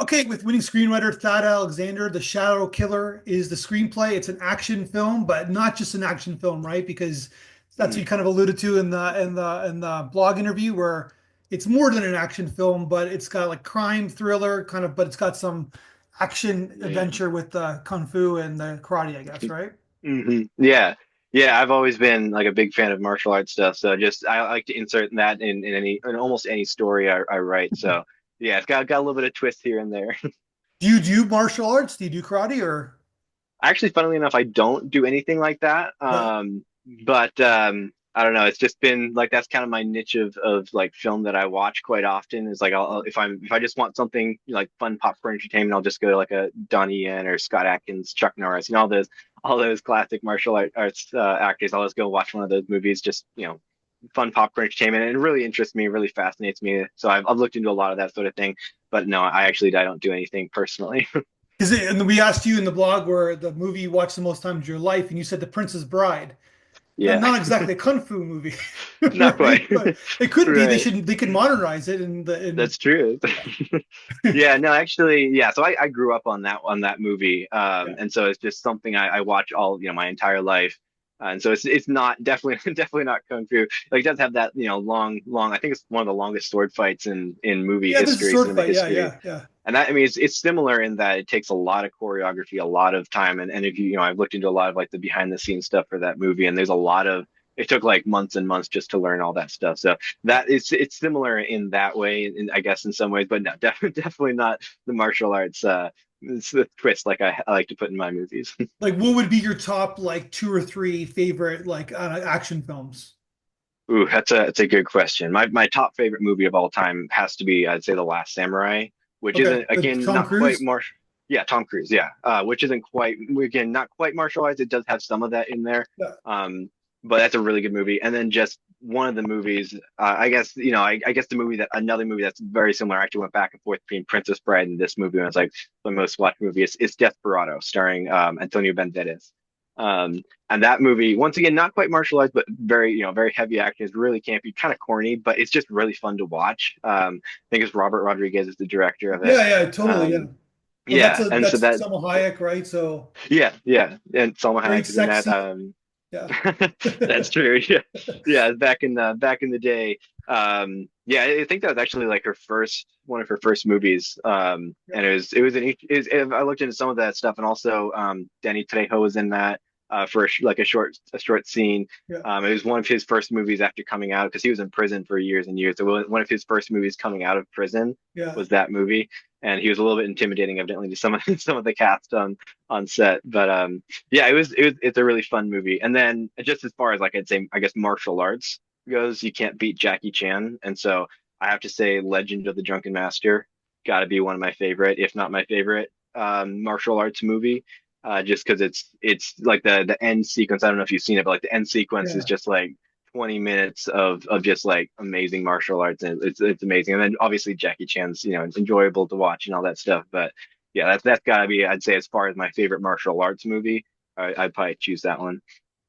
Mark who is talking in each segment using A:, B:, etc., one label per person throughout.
A: Okay, with winning screenwriter Thad Alexander, The Shadow Killer is the screenplay. It's an action film, but not just an action film, right? Because that's what you
B: Mm,
A: kind of alluded to in the blog interview, where it's more than an action film, but it's got like crime thriller kind of, but it's got some action
B: yeah.
A: adventure with the kung fu and the karate, I guess, right?
B: Yeah. Yeah, I've always been like a big fan of martial arts stuff. So just I like to insert that in almost any story I write. So yeah, it's got a little bit of twist here and there.
A: Do you do martial arts? Do you do karate or?
B: Actually, funnily enough, I don't do anything like that.
A: Yeah.
B: But I don't know. It's just been like that's kind of my niche of like film that I watch quite often. Is like if I just want something like fun popcorn entertainment, I'll just go to like a Donnie Yen or Scott Adkins, Chuck Norris, all those classic arts actors. I'll just go watch one of those movies. Just fun popcorn entertainment, and it really interests me, really fascinates me. So I've looked into a lot of that sort of thing. But no, I don't do anything personally.
A: And we asked you in the blog where the movie you watched the most times of your life, and you said The Princess Bride.
B: Yeah,
A: Not exactly a kung fu movie,
B: not quite.
A: right? But it could be.
B: Right.
A: They could modernize it in the in
B: That's true.
A: yeah.
B: Yeah, no, actually, yeah. So I grew up on that movie,
A: Yeah.
B: and so it's just something I watch all my entire life, and so it's not definitely definitely not kung fu. Like it does have that long. I think it's one of the longest sword fights in movie
A: Yeah, there's a
B: history,
A: sword
B: cinema
A: fight. Yeah,
B: history,
A: yeah, yeah.
B: and that I mean it's similar in that it takes a lot of choreography, a lot of time, and if I've looked into a lot of like the behind the scenes stuff for that movie, and there's a lot of it took like months and months just to learn all that stuff. So
A: Yeah.
B: that it's similar in that way, I guess in some ways, but no, definitely not the martial arts. It's the twist like I like to put in my movies.
A: Like, what would be your top like two or three favorite like action films?
B: Ooh, that's a good question. My top favorite movie of all time has to be, I'd say, The Last Samurai, which
A: Okay,
B: isn't
A: with
B: again
A: Tom
B: not quite
A: Cruise.
B: martial. Yeah, Tom Cruise. Yeah, which isn't quite again not quite martial arts. It does have some of that in there.
A: Yeah.
B: Um, but that's a really good movie. And then just one of the movies, I guess I guess the movie that another movie that's very similar. I actually went back and forth between Princess Bride and this movie. And it's like the most watched movie. It's Desperado, starring Antonio Banderas. Um, and that movie, once again, not quite martial arts, but very, very heavy action. It's really campy, kind of corny, but it's just really fun to watch. I think it's Robert Rodriguez is the director of it.
A: Yeah, yeah, totally. Yeah.
B: Um,
A: Well,
B: yeah, and so
A: that's
B: that,
A: Selma Hayek, right? So
B: yeah, and Salma
A: very
B: Hayek is in that.
A: sexy. Yeah.
B: That's true. Yeah, yeah. Back in the day. Yeah, I think that was actually like her first one of her first movies.
A: Yeah.
B: And I looked into some of that stuff, and also Danny Trejo was in that for like a short scene.
A: Yeah.
B: It was one of his first movies after coming out because he was in prison for years and years. So one of his first movies coming out of prison
A: Yeah.
B: was that movie, and he was a little bit intimidating, evidently, to some of some of the cast on set. But yeah, it's a really fun movie. And then just as far as like I'd say, I guess martial arts goes, you can't beat Jackie Chan. And so I have to say Legend of the Drunken Master got to be one of my favorite, if not my favorite, martial arts movie. Just because it's like the end sequence. I don't know if you've seen it, but like the end sequence is
A: Yeah.
B: just like 20 minutes of just like amazing martial arts, and it's amazing. And then obviously Jackie Chan's enjoyable to watch and all that stuff. But yeah, that's gotta be, I'd say, as far as my favorite martial arts movie, I'd probably choose that one.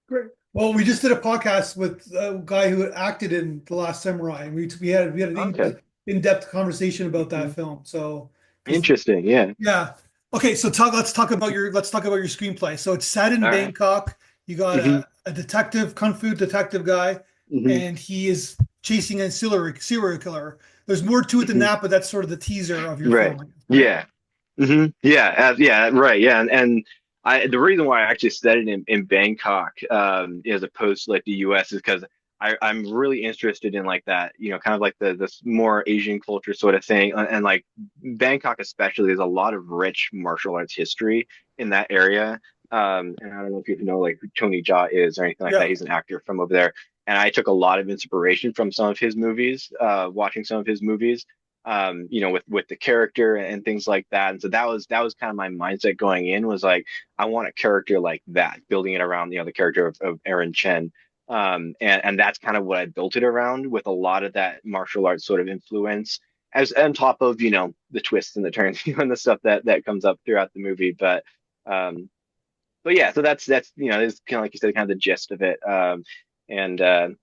A: Great. Well, we just did a podcast with a guy who acted in The Last Samurai, and we had
B: Okay.
A: an in-depth conversation about that
B: Mhm.
A: film. So, because
B: Interesting. Yeah.
A: yeah, okay. So let's talk about your screenplay. So it's set in
B: All right.
A: Bangkok. You got
B: Mm-hmm.
A: a detective, kung fu detective guy,
B: Mm-hmm.
A: and he is chasing a serial killer. There's more to it than
B: Hmm.
A: that, but that's sort of the teaser of your
B: Right.
A: film, right?
B: Yeah. Hmm. Yeah. Yeah. Right. Yeah. And the reason why I actually said it in Bangkok, as opposed to like the US is because I'm really interested in like that, kind of like this more Asian culture sort of thing. And like Bangkok especially, there's a lot of rich martial arts history in that area. And I don't know if you know like who Tony Jaa is or anything like that.
A: Yeah.
B: He's an actor from over there. And I took a lot of inspiration from some of his movies, watching some of his movies, with the character and things like that. And so that was kind of my mindset going in, was like, I want a character like that, building it around, the character of Aran Chen. And that's kind of what I built it around, with a lot of that martial arts sort of influence as on top of, the twists and the turns, and the stuff that comes up throughout the movie. Um, but yeah, so that's, is kind of like you said, kind of the gist of it. And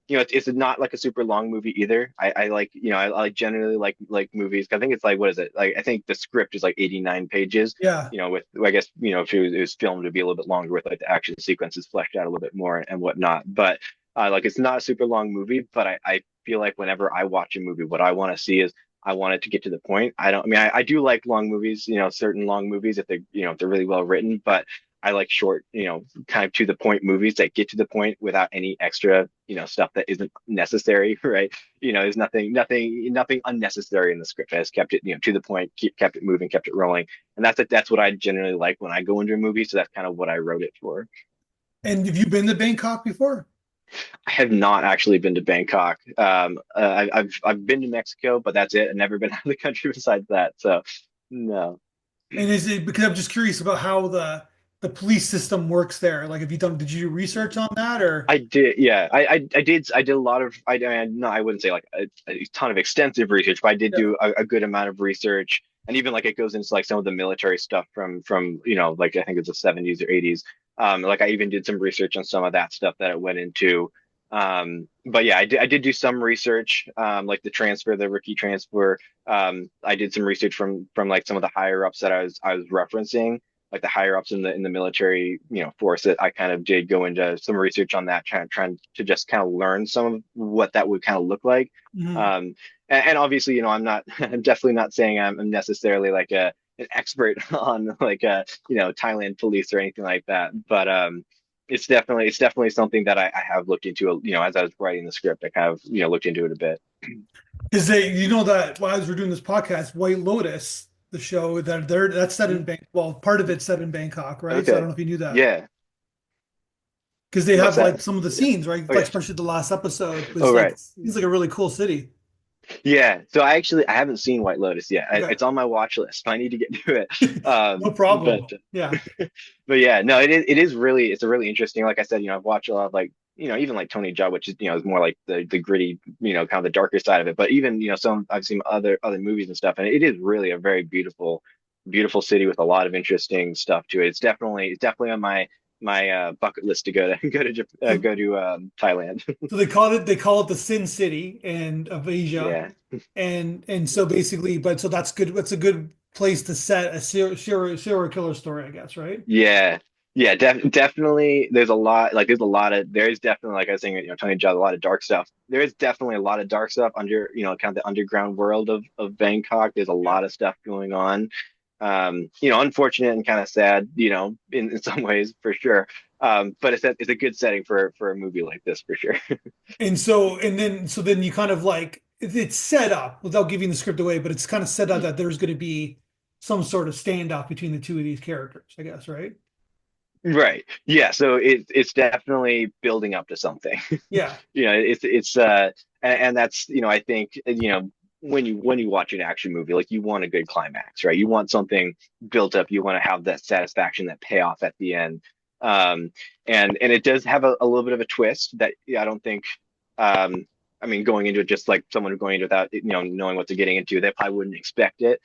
B: it's not like a super long movie either. I like, I generally like movies. I think it's like, what is it? Like I think the script is like 89 pages.
A: Yeah.
B: With, I guess, if it was filmed, it'd be a little bit longer with like the action sequences fleshed out a little bit more and whatnot. But like it's not a super long movie, but I feel like whenever I watch a movie, what I want to see is I want it to get to the point. I don't, I mean, I do like long movies, certain long movies if they, if they're really well written, but I like short, kind of to the point movies that get to the point without any extra, stuff that isn't necessary, right? There's nothing unnecessary in the script. I just kept it, to the point, kept it moving, kept it rolling, and that's what I generally like when I go into a movie. So that's kind of what I wrote it for.
A: And have you been to Bangkok before?
B: I have not actually been to Bangkok. I've been to Mexico, but that's it. I've never been out of the country besides that. So no.
A: And is it because I'm just curious about how the police system works there? Like, have you done, did you do research on that or?
B: I did, yeah. I did a lot of. No, I wouldn't say like a ton of extensive research, but I did
A: Yeah.
B: do a good amount of research, and even like it goes into like some of the military stuff from like I think it's the 70s or 80s. Like I even did some research on some of that stuff that it went into. But yeah, I did do some research, like the rookie transfer. I did some research from like some of the higher ups that I was referencing, like the higher ups in the military, force. That I kind of did go into some research on that, trying to just kind of learn some of what that would kind of look like.
A: Mhm.
B: And obviously, I'm definitely not saying I'm necessarily like an expert on like Thailand police or anything like that, but it's definitely something that I have looked into, as I was writing the script. I kind of looked into it a bit.
A: Because you know that while as we're doing this podcast, White Lotus, the show that that's set in
B: Mhm.
A: Bangkok. Well, part of it's set in Bangkok, right? So I don't
B: Okay.
A: know if you knew that.
B: Yeah.
A: Because they
B: What's
A: have
B: that?
A: like some of the
B: Yeah.
A: scenes, right?
B: Oh
A: Like
B: yeah.
A: especially the last episode
B: Oh
A: was like
B: right.
A: seems like a really cool city.
B: Yeah. So I haven't seen White Lotus yet.
A: Okay.
B: It's on my watch list. I need to get to it.
A: No
B: But
A: problem. Yeah.
B: yeah, no, it is really, it's a really interesting. Like I said, I've watched a lot of like, even like Tony Jaa, which is more like the gritty, kind of the darker side of it. But even, some I've seen other movies and stuff, and it is really a very beautiful city with a lot of interesting stuff to it. It's definitely on my bucket list to go to
A: So
B: go to Thailand.
A: so they call it the Sin City and of Asia.
B: Yeah.
A: And so basically, but so that's good. That's a good place to set a serial killer story, I guess, right?
B: Yeah. Yeah, definitely. There's definitely, like I was saying, Tony Jaa, a lot of dark stuff. There is definitely a lot of dark stuff under, kind of the underground world of Bangkok. There's a
A: Yeah.
B: lot of stuff going on. Unfortunate and kind of sad, in some ways for sure. But it's a good setting for a movie like this for sure.
A: And then you kind of like it's set up without giving the script away, but it's kind of set up that there's going to be some sort of standoff between the two of these characters, I guess, right?
B: Right. Yeah. So it's definitely building up to something.
A: Yeah.
B: And that's, I think, when you watch an action movie, like you want a good climax, right? You want something built up. You want to have that satisfaction, that payoff at the end. And it does have a little bit of a twist that, yeah, I don't think, I mean, going into it, just like someone going into it without, knowing what they're getting into, they probably wouldn't expect it.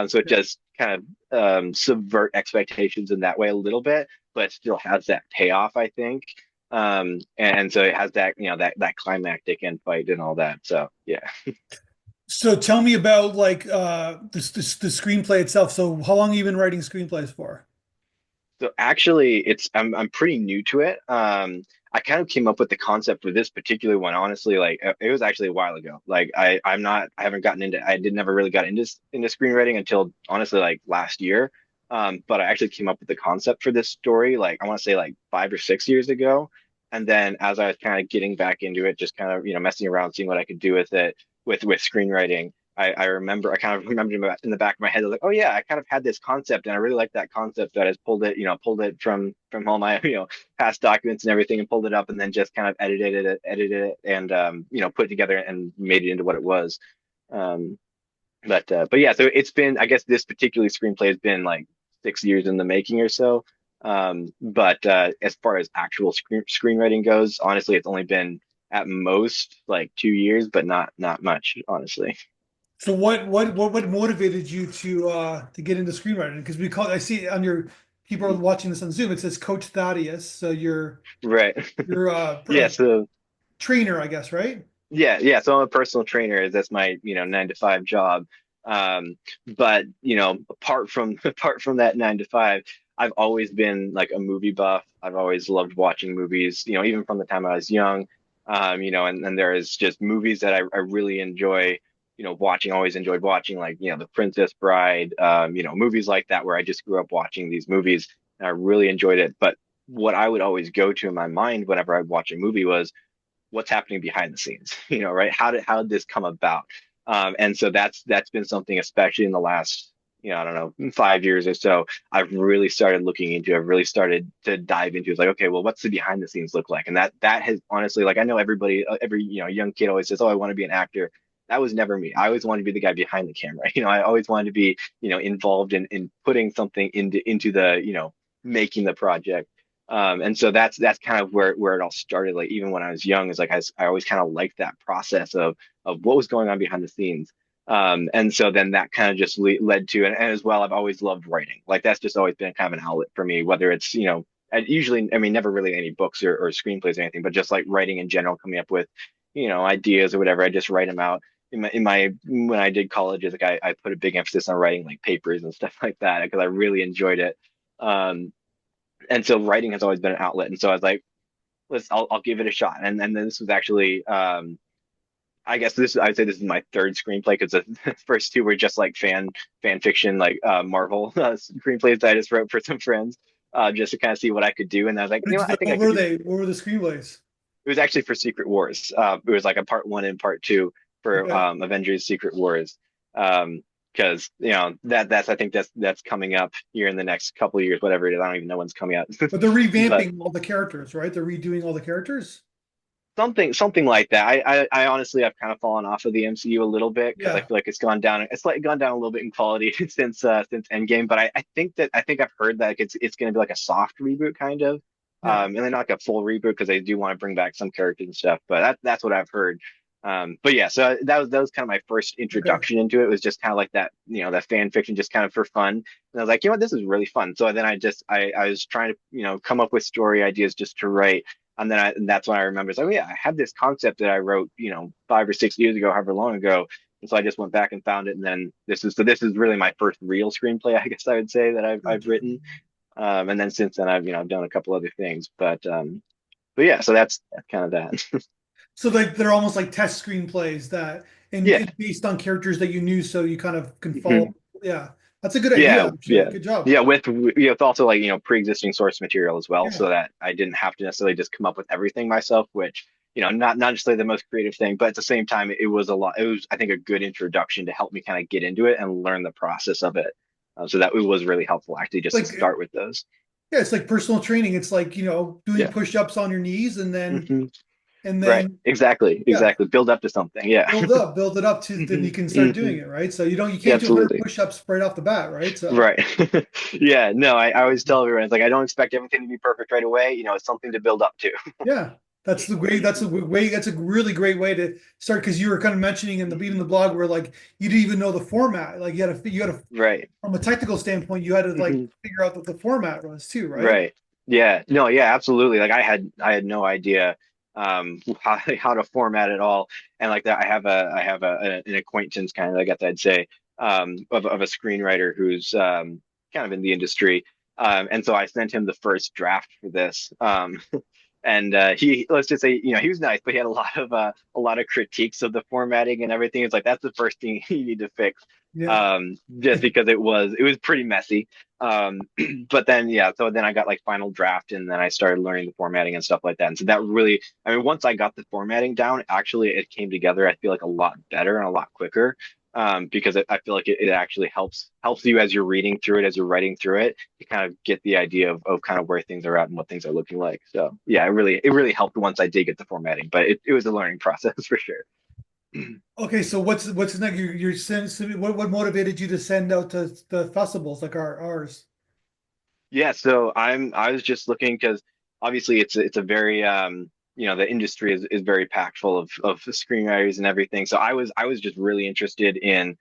B: So it does kind of subvert expectations in that way a little bit, but it still has that payoff, I think. And so it has that, that climactic end fight and all that. So yeah.
A: So tell me about like the screenplay itself. So how long have you been writing screenplays for?
B: So actually, I'm pretty new to it. I kind of came up with the concept for this particular one, honestly, like it was actually a while ago. Like I haven't gotten into, I did never really got into screenwriting until honestly like last year. But I actually came up with the concept for this story, like I want to say like 5 or 6 years ago. And then as I was kind of getting back into it, just kind of, messing around, seeing what I could do with it, with screenwriting. I kind of remembered in the back of my head, I was like, oh yeah, I kind of had this concept and I really like that concept. So I just pulled it from all my, past documents and everything and pulled it up and then just kind of edited it and, put it together and made it into what it was. Um, but yeah, so it's been, I guess this particular screenplay has been like 6 years in the making or so. But as far as actual screenwriting goes, honestly, it's only been at most like 2 years, but not much, honestly.
A: So what motivated you to get into screenwriting? Because we call I see on your people are watching this on Zoom, it says Coach Thaddeus. So
B: Right.
A: you're
B: Yeah. So.
A: trainer, I guess, right?
B: Yeah, yeah. So I'm a personal trainer. That's my, 9 to 5 job. But apart from apart from that 9 to 5, I've always been like a movie buff. I've always loved watching movies, even from the time I was young. And there's just movies that I really enjoy, watching, always enjoyed watching, like, The Princess Bride, movies like that where I just grew up watching these movies and I really enjoyed it. But what I would always go to in my mind whenever I'd watch a movie was what's happening behind the scenes, right? How did this come about? And so that's been something, especially in the last, I don't know, 5 years or so, I've really started looking into. I've really started to dive into. It's like, okay, well, what's the behind the scenes look like? And that has honestly, like, I know everybody, every young kid always says, oh, I want to be an actor. That was never me. I always wanted to be the guy behind the camera. I always wanted to be, involved in putting something into the, making the project. And so that's kind of where it all started. Like even when I was young, is like I always kind of liked that process of what was going on behind the scenes. And so then that kind of just led to, and as well, I've always loved writing. Like that's just always been kind of an outlet for me, whether it's, usually, I mean, never really any books or screenplays or anything, but just like writing in general, coming up with, ideas or whatever. I just write them out. In my when I did college, like I put a big emphasis on writing like papers and stuff like that because I really enjoyed it. And so writing has always been an outlet. And so I was like, I'll give it a shot. And then this was actually, I guess I'd say this is my third screenplay because the first two were just like fan fiction, like Marvel screenplays that I just wrote for some friends, just to kind of see what I could do. And I was like, I think
A: What
B: I could
A: were
B: do.
A: they? What were the screenplays?
B: It was actually for Secret Wars. It was like a part one and part two for
A: Okay.
B: Avengers Secret Wars. Because that's I think that's coming up here in the next couple of years, whatever it is. I don't even know when's coming out.
A: But they're
B: But
A: revamping all the characters, right? They're redoing all the characters.
B: something like that. I honestly I've kind of fallen off of the MCU a little bit because I
A: Yeah.
B: feel like it's gone down. It's like gone down a little bit in quality since Endgame. But I think I've heard that it's going to be like a soft reboot kind of,
A: Yeah.
B: and then not like a full reboot because they do want to bring back some characters and stuff. But that's what I've heard. But yeah, so that was kind of my first
A: Okay.
B: introduction into it. It was just kind of like that, that fan fiction, just kind of for fun. And I was like, what, this is really fun. So then I was trying to, come up with story ideas just to write. And that's when I remember, it's like, oh, yeah, I had this concept that I wrote, 5 or 6 years ago, however long ago. And so I just went back and found it. And then this is really my first real screenplay, I guess I would say that I've
A: Gotcha.
B: written. And then since then I've done a couple other things, but yeah, so that's kind of that.
A: So like they're almost like test screenplays that
B: Yeah.
A: and based on characters that you knew, so you kind of can
B: Mhm.
A: follow. Yeah, that's a good idea,
B: Yeah,
A: actually.
B: yeah,
A: Good job.
B: yeah. With also like pre-existing source material as well,
A: Yeah.
B: so that I didn't have to necessarily just come up with everything myself, which not necessarily the most creative thing, but at the same time, it was a lot. It was, I think, a good introduction to help me kind of get into it and learn the process of it. So that it was really helpful actually just to
A: Like
B: start with those.
A: yeah, it's like personal training. It's like, doing
B: Yeah.
A: push-ups on your knees and then
B: Hmm.
A: and
B: Right.
A: then
B: Exactly.
A: yeah,
B: Exactly. Build up to something. Yeah.
A: build it up to then
B: Hmm.
A: you can start
B: Hmm.
A: doing it, right? So you
B: Yeah,
A: can't do 100
B: absolutely.
A: push-ups right off the bat, right? So
B: Right. Yeah. No, I always tell everyone, it's like I don't expect everything to be perfect right away. It's something to build up to.
A: yeah, that's a really great way to start because you were kind of mentioning in the beat in the blog where like you didn't even know the format. Like you had to
B: Right.
A: from a technical standpoint, you had to like
B: Mhm.
A: figure out what the format was too, right?
B: Right. Yeah. No, yeah, absolutely. Like I had no idea how to format it all. And like that I have an acquaintance kind of, I guess I'd say, of a screenwriter who's kind of in the industry. And so I sent him the first draft for this. And he, let's just say, he was nice, but he had a lot of critiques of the formatting and everything. It's like that's the first thing you need to fix.
A: Yeah.
B: Just because it was pretty messy. Um, but then yeah, so then I got like final draft, and then I started learning the formatting and stuff like that. And so that really, I mean, once I got the formatting down, actually it came together, I feel like, a lot better and a lot quicker. Because I feel like it actually helps you as you're reading through it, as you're writing through it, to kind of get the idea of kind of where things are at and what things are looking like. So yeah, it really helped once I did get the formatting, but it was a learning process for sure.
A: Okay, so what's next? You're sending what motivated you to send out to the festivals like ours?
B: Yeah, so I was just looking because obviously it's a very the industry is very packed full of screenwriters and everything. So I was just really interested in,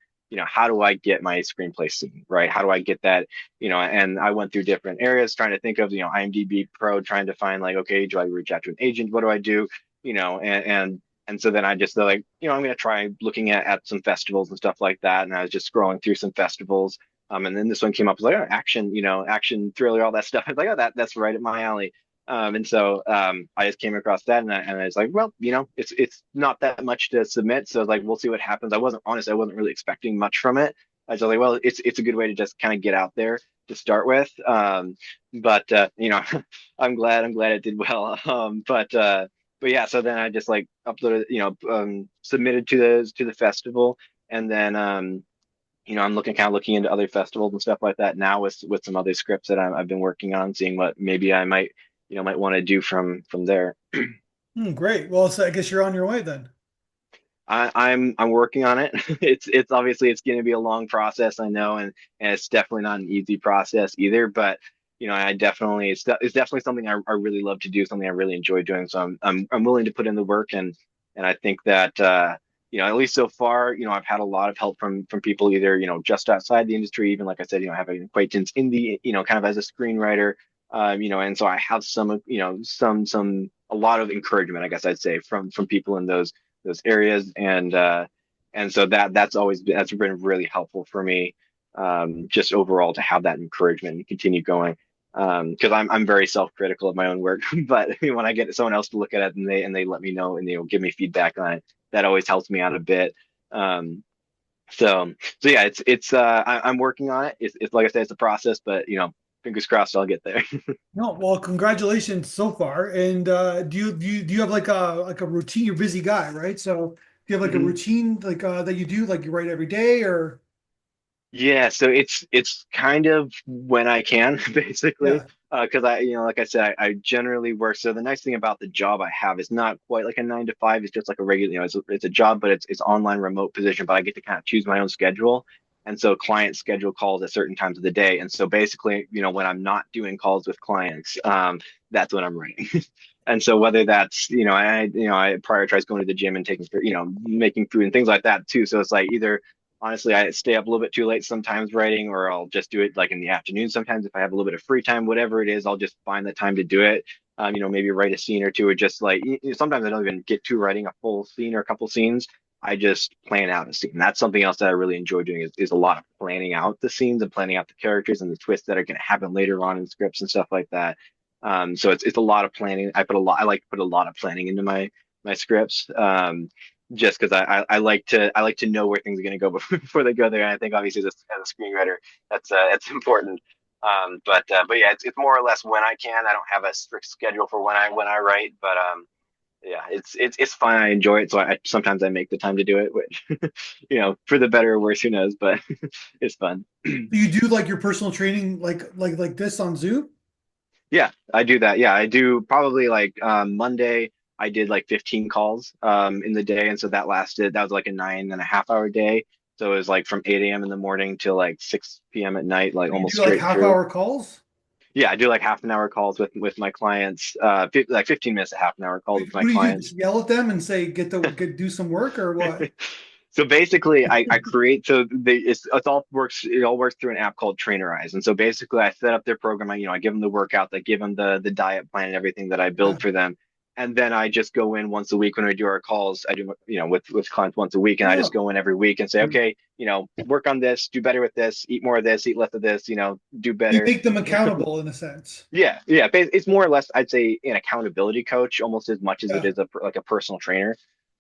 B: how do I get my screenplay seen, right? How do I get that, and I went through different areas trying to think of, IMDb Pro, trying to find like, okay, do I reach out to an agent? What do I do? and so then I just like, I'm gonna try looking at some festivals and stuff like that. And I was just scrolling through some festivals. And then this one came up. I was like, oh, action, action thriller, all that stuff. I was like, oh, that's right at my alley. And so I just came across that, and I was like, well, it's not that much to submit, so like we'll see what happens. I wasn't really expecting much from it. I was like, well, it's a good way to just kind of get out there to start with. But I'm glad it did well. But yeah, so then I just like uploaded, submitted to the festival, and then I'm looking into other festivals and stuff like that now with some other scripts that I've been working on, seeing what maybe I might want to do from there.
A: Great. Well, so I guess you're on your way then.
B: I'm working on it. It's obviously it's going to be a long process, I know, and it's definitely not an easy process either. But I definitely it's definitely something I really love to do, something I really enjoy doing. So I'm willing to put in the work, and I think that at least so far, I've had a lot of help from people either just outside the industry, even like I said, I have an acquaintance in the kind of as a screenwriter, and so I have some some a lot of encouragement, I guess I'd say, from people in those areas, and so that's been really helpful for me, just overall to have that encouragement and continue going, because I'm very self-critical of my own work. But when I get someone else to look at it and they let me know and give me feedback on it, that always helps me out a bit. Um, so so yeah, I'm working on it. It's like I said, it's a process, but fingers crossed I'll get there.
A: No, well, congratulations so far. And do you have like a routine? You're a busy guy, right? So do you have like a routine that you do, like you write every day or
B: Yeah, so it's kind of when I can, basically,
A: yeah.
B: because like I said, I generally work. So the nice thing about the job I have is not quite like a 9 to 5. It's just like a regular, it's a job, but it's online remote position. But I get to kind of choose my own schedule, and so clients schedule calls at certain times of the day. And so basically, when I'm not doing calls with clients, that's when I'm writing. And so whether that's I prioritize going to the gym and making food and things like that too. So it's like either honestly, I stay up a little bit too late sometimes writing, or I'll just do it like in the afternoon. Sometimes if I have a little bit of free time, whatever it is, I'll just find the time to do it. Maybe write a scene or two, or just like sometimes I don't even get to writing a full scene or a couple scenes. I just plan out a scene. That's something else that I really enjoy doing is a lot of planning out the scenes and planning out the characters and the twists that are going to happen later on in scripts and stuff like that. So it's a lot of planning. I like to put a lot of planning into my scripts. Just because I like to know where things are going to go before they go there. And I think obviously as a screenwriter, that's important. But yeah, it's more or less when I can. I don't have a strict schedule for when I write, but yeah, it's fun. I enjoy it, so sometimes I make the time to do it, which for the better or worse, who knows? But it's fun.
A: Do you do like your personal training like this on Zoom?
B: Yeah, I do that. Yeah, I do probably like Monday. I did like 15 calls in the day, and so that was like a 9.5 hour day. So it was like from 8 a.m. in the morning till like 6 p.m. at night, like
A: You
B: almost
A: do like
B: straight
A: half
B: through.
A: hour calls?
B: Yeah, I do like half an hour calls with my clients, like 15 minutes to half an hour calls
A: What
B: with my
A: do you do? Just
B: clients.
A: yell at them and say get do some work or what?
B: So basically, I create it all works through an app called Trainerize, and so basically, I set up their program. I give them the workout, I give them the diet plan and everything that I
A: Yeah.
B: build for them, and then I just go in once a week when we do our calls. I do with clients once a week, and I just
A: Oh.
B: go in every week and say, okay, work on this, do better with this, eat more of this, eat less of this, do
A: You
B: better.
A: make them accountable in a sense.
B: Yeah, yeah. It's more or less, I'd say, an accountability coach almost as much as it
A: Yeah.
B: is like a personal trainer.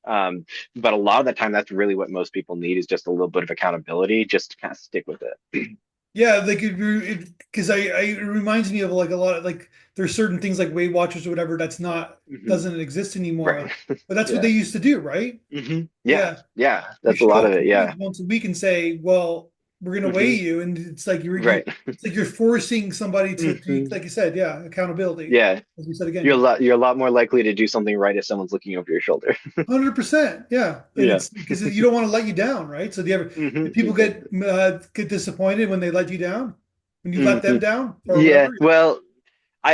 B: Um, but a lot of the time, that's really what most people need is just a little bit of accountability, just to kind of stick with it.
A: Yeah, like because it reminds me of like a lot of like there's certain things like Weight Watchers or whatever that's not
B: Hmm.
A: doesn't exist
B: Right.
A: anymore. But that's what they
B: Yeah.
A: used to do, right?
B: Yeah.
A: Yeah.
B: Yeah.
A: You
B: That's a
A: show
B: lot
A: up
B: of
A: to
B: it.
A: meetings
B: Yeah.
A: once a week and say, "Well, we're going to weigh
B: Hmm.
A: you," and it's like you
B: Right.
A: it's like you're forcing somebody to
B: Hmm.
A: like you said, yeah, accountability.
B: Yeah.
A: As we said again,
B: You're a
A: yeah.
B: lot. You're a lot more likely to do something right if someone's looking over your shoulder.
A: 100%. Yeah. And
B: Yeah.
A: it's because you don't want to let you down, right? So do people
B: Exactly.
A: get disappointed when they let you down? When you let them
B: Hmm.
A: down or
B: Yeah.
A: whatever?
B: Well,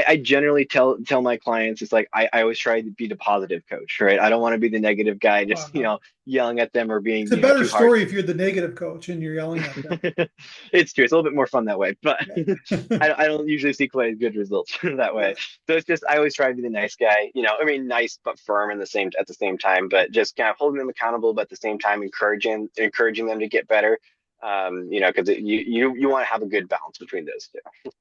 B: I generally tell my clients it's like I always try to be the positive coach, right? I don't want to be the negative guy, just
A: No.
B: yelling at them or
A: It's
B: being
A: a better
B: too harsh.
A: story if you're the negative coach and you're yelling at them.
B: It's true. It's a little bit more fun that way, but
A: Yeah.
B: I don't usually see quite as good results that way. So it's just I always try to be the nice guy, I mean, nice but firm in the same at the same time, but just kind of holding them accountable, but at the same time encouraging them to get better. Because you want to have a good balance between those two.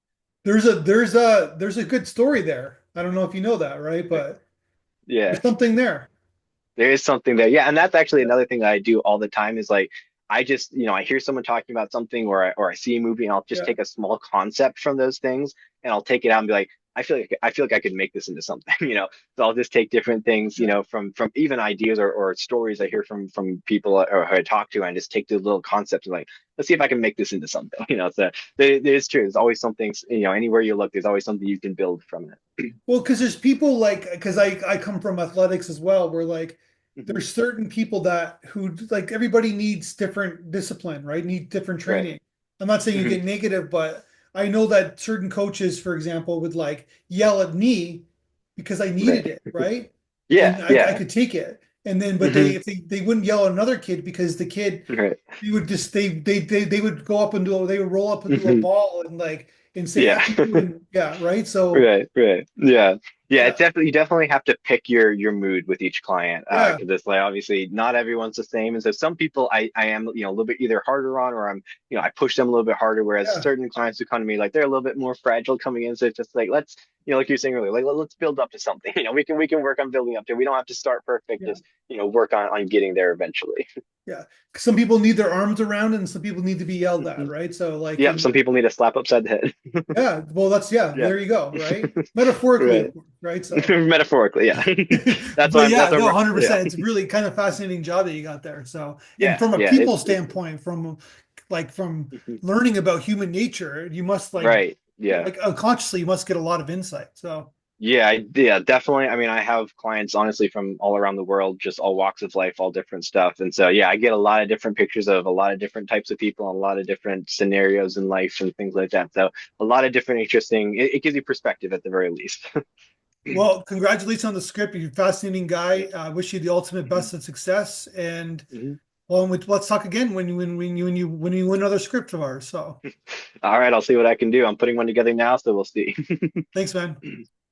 A: There's a good story there. I don't know if you know that, right? But
B: Yeah.
A: there's something there.
B: There is something there. Yeah, and that's actually
A: Yeah.
B: another thing that I do all the time is like I just, I hear someone talking about something or I see a movie and I'll just
A: Yeah.
B: take a small concept from those things and I'll take it out and be like, I feel like I could make this into something, So I'll just take different things,
A: Yeah.
B: from even ideas or stories I hear from people or who I talk to and just take the little concepts and like, let's see if I can make this into something, So it is true. There's always something, anywhere you look, there's always something you can build from it.
A: Well, because there's people like, because I come from athletics as well, where like
B: Mhm.
A: there's certain people that who like everybody needs different discipline, right? Need different
B: Right.
A: training. I'm not saying you
B: Hmm.
A: get negative, but I know that certain coaches, for example, would like yell at me because I needed
B: Right.
A: it, right?
B: Yeah.
A: And I
B: Yeah.
A: could take it. And then, but
B: Hmm.
A: if they wouldn't yell at another kid because the kid
B: Right.
A: they would just they would go up and do they would roll up and do a
B: Hmm.
A: ball and like and say
B: Yeah.
A: F you and yeah, right. So
B: Right. Right. Yeah. Yeah. It's
A: yeah,
B: definitely you definitely have to pick your mood with each client
A: yeah,
B: because it's like obviously not everyone's the same, and so some people I am a little bit either harder on or I'm I push them a little bit harder, whereas
A: yeah,
B: certain clients who come to me like they're a little bit more fragile coming in, so it's just like let's like you were saying earlier, like let's build up to something. We can work on building up to. We don't have to start perfect.
A: yeah.
B: Just work on getting there eventually.
A: Yeah. Some people need their arms around and some people need to be yelled at, right? So like
B: Yep.
A: in
B: Some people need a slap upside the head.
A: yeah, well that's yeah,
B: Yeah.
A: there you go, right? Metaphorically, of
B: Right.
A: course, right? So
B: Metaphorically, yeah. That's why
A: but
B: I'm.
A: yeah,
B: That's why
A: no,
B: I'm. Yeah.
A: 100%. It's really kind of fascinating job that you got there. So and
B: Yeah.
A: from a
B: Yeah.
A: people
B: It's
A: standpoint, from
B: mhm.
A: learning about human nature, you must
B: Right. Yeah.
A: like unconsciously you must get a lot of insight. So
B: Yeah. Definitely. I mean, I have clients honestly from all around the world, just all walks of life, all different stuff, and so yeah, I get a lot of different pictures of a lot of different types of people and a lot of different scenarios in life and things like that. So a lot of different interesting. It gives you perspective at the very least.
A: well, congratulations on the script. You're a fascinating guy. I wish you the ultimate best of success. And
B: Mhm.
A: well, let's talk again when you win another script of ours. So
B: All right, I'll see what I can do. I'm putting one together now, so we'll see.
A: thanks, man.